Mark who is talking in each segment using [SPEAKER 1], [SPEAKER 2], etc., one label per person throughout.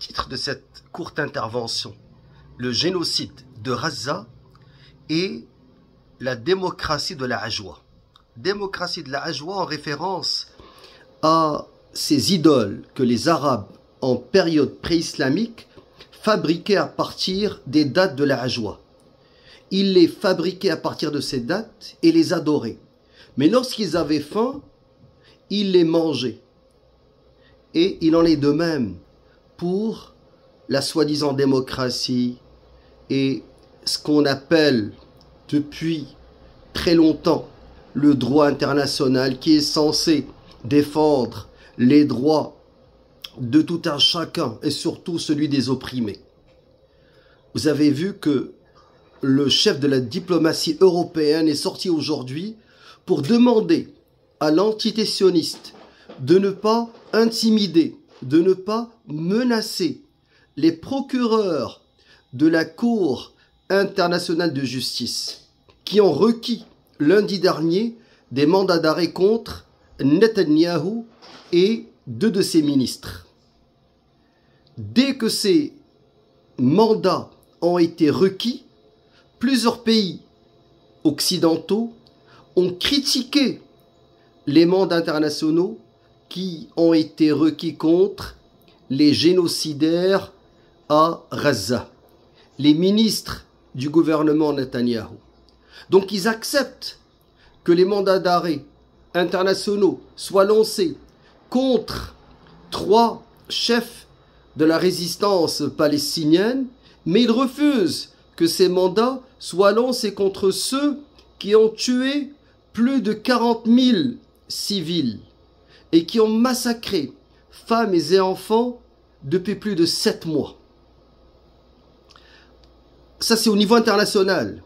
[SPEAKER 1] titre de cette courte intervention, le génocide de Gaza et la démocratie de la Ajwa. Démocratie de la Ajwa en référence à ces idoles que les Arabes en période pré-islamique fabriquaient à partir des dates de la Ajwa. Ils les fabriquaient à partir de ces dates et les adoraient. Mais lorsqu'ils avaient faim, ils les mangeaient. Et il en est de même pour la soi-disant démocratie et ce qu'on appelle depuis très longtemps le droit international qui est censé défendre les droits de tout un chacun et surtout celui des opprimés. Vous avez vu que le chef de la diplomatie européenne est sorti aujourd'hui pour demander à l'entité sioniste de ne pas intimider, de ne pas menacer les procureurs de la Cour internationale de justice qui ont requis lundi dernier des mandats d'arrêt contre Netanyahou et 2 de ses ministres. Dès que ces mandats ont été requis, plusieurs pays occidentaux ont critiqué les mandats internationaux qui ont été requis contre les génocidaires à Gaza, les ministres du gouvernement Netanyahou. Donc ils acceptent que les mandats d'arrêt internationaux soient lancés contre 3 chefs de la résistance palestinienne, mais ils refusent que ces mandats soient lancés contre ceux qui ont tué plus de 40 000 civils et qui ont massacré femmes et enfants depuis plus de 7 mois. Ça, c'est au niveau international.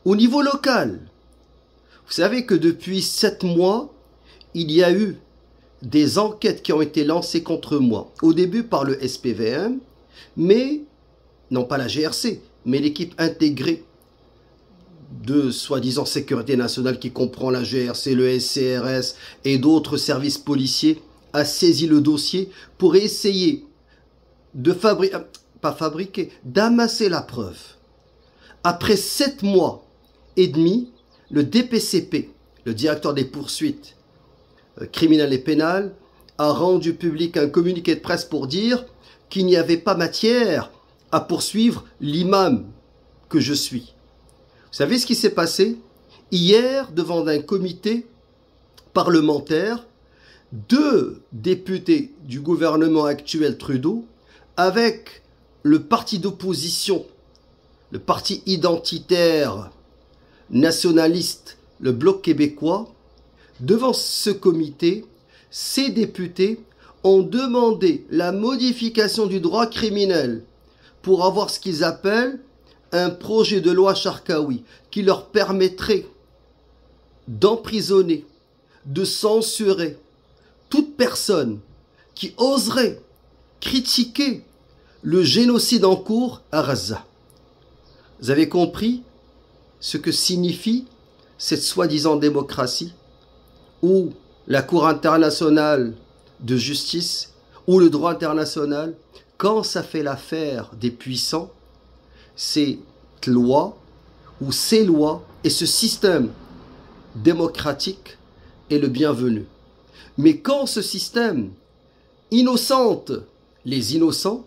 [SPEAKER 1] Au niveau local, vous savez que depuis 7 mois, il y a eu des enquêtes qui ont été lancées contre moi. Au début par le SPVM, mais, non pas la GRC, mais l'équipe intégrée de soi-disant sécurité nationale qui comprend la GRC, le SCRS et d'autres services policiers a saisi le dossier pour essayer de d'amasser la preuve. Après 7 mois et demi, le DPCP, le directeur des poursuites criminelles et pénales, a rendu public un communiqué de presse pour dire qu'il n'y avait pas matière à poursuivre l'imam que je suis. Vous savez ce qui s'est passé? Hier, devant un comité parlementaire, 2 députés du gouvernement actuel Trudeau, avec le parti d'opposition, le parti identitaire nationaliste, le Bloc québécois, devant ce comité, ces députés ont demandé la modification du droit criminel pour avoir ce qu'ils appellent un projet de loi Charkaoui qui leur permettrait d'emprisonner, de censurer toute personne qui oserait critiquer le génocide en cours à Gaza. Vous avez compris ce que signifie cette soi-disant démocratie où la Cour internationale de justice ou le droit international, quand ça fait l'affaire des puissants, ces lois ou ces lois et ce système démocratique est le bienvenu. Mais quand ce système innocente les innocents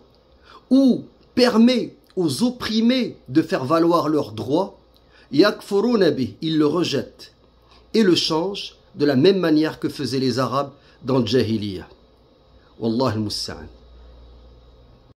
[SPEAKER 1] ou permet aux opprimés de faire valoir leurs droits, yakfuruna bih, ils le rejettent et le changent de la même manière que faisaient les Arabes dans le Jahiliya. Wallah al-Musta'an.